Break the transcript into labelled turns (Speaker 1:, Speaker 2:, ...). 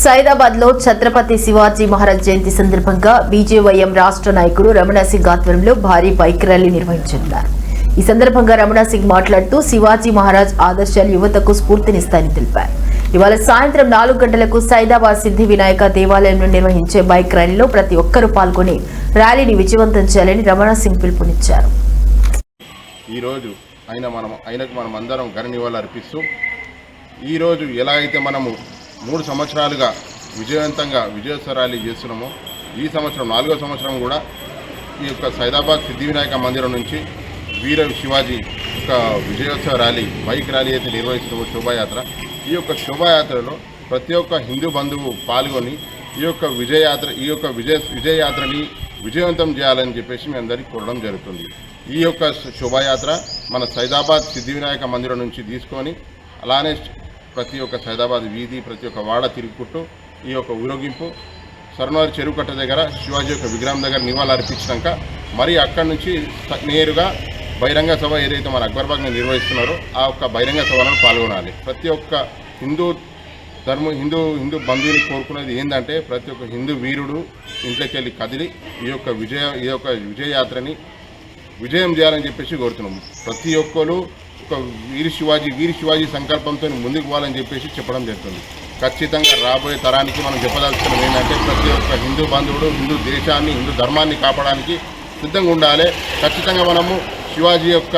Speaker 1: సైదాబాద్ లో ఛత్రపతి శివాజీ మహారాజ్ జయంతి సందర్భంగా బీజేవైఎం రాష్ట్ర నాయకుడు రమణ సింగ్ ఆధ్వర్యంలో భారీ బైక్ ర్యాలీ నిర్వహించనున్నారు. ఈ సందర్భంగా రమణ సింగ్ మాట్లాడుతూ శివాజీ మహారాజ్ ఆదర్శాలు యువతకు స్ఫూర్తినిస్తాయని తెలిపారు. ఇవాళ సాయంత్రం 4 గంటలకు సైదాబాద్ సిద్ధి వినాయక దేవాలయంలో నిర్వహించే బైక్ ర్యాలీలో ప్రతి ఒక్కరూ పాల్గొని ర్యాలీని విజయవంతం చేయాలని రమణ సింగ్ పిలుపునిచ్చారు.
Speaker 2: ఈ రోజు ఆయనకు మనం అందరం ఘన నివాళులు అర్పిస్తూ ఈ రోజు ఎలా అయితే మనము 3 సంవత్సరాలుగా విజయవంతంగా విజయోత్సవ ర్యాలీ చేస్తున్నామో ఈ సంవత్సరం 4వ సంవత్సరం కూడా ఈ యొక్క సైదాబాద్ సిద్ధి వినాయక మందిరం నుంచి వీర శివాజీ యొక్క విజయోత్సవ ర్యాలీ బైక్ ర్యాలీ అయితే నిర్వహిస్తున్న శోభాయాత్ర. ఈ యొక్క శోభాయాత్రలో ప్రతి ఒక్క హిందూ బంధువు పాల్గొని ఈ యొక్క విజయయాత్రని విజయవంతం చేయాలని చెప్పేసి మీ అందరికీ కోరడం జరుగుతుంది. ఈ యొక్క శోభాయాత్ర మన సైదాబాద్ సిద్ధి వినాయక మందిరం నుంచి తీసుకొని అలానే ప్రతి ఒక్క సైదాబాద్ వీధి ప్రతి ఒక్క వాడ తిరుగుకుంటూ ఈ యొక్క ఊరేగింపు సర్నవారి చెరువు కట్ట దగ్గర శివాజీ యొక్క విగ్రహం దగ్గర నివాళులు అర్పించాక మరి అక్కడి నుంచి నేరుగా బహిరంగ సభ ఏదైతే మన అక్బర్బాగ్ని నిర్వహిస్తున్నారో ఆ యొక్క బహిరంగ సభలో పాల్గొనాలి. ప్రతి ఒక్క హిందూ బంధువుని కోరుకునేది ఏంటంటే ప్రతి ఒక్క హిందూ వీరుడు ఇంట్లోకి వెళ్ళి కదిలి ఈ యొక్క విజయయాత్రని విజయం చేయాలని చెప్పేసి కోరుతున్నాము. ప్రతి ఒక్కరు ఒక వీర శివాజీ సంకల్పంతో ముందుకు పోవాలని చెప్పేసి చెప్పడం జరుగుతుంది. ఖచ్చితంగా రాబోయే తరానికి మనం చెప్పదలుచుకున్నది ఏంటంటే ప్రతి ఒక్క హిందూ బంధువుడు హిందూ దేశాన్ని హిందూ ధర్మాన్ని కాపాడడానికి సిద్ధంగా ఉండాలి. ఖచ్చితంగా మనము శివాజీ యొక్క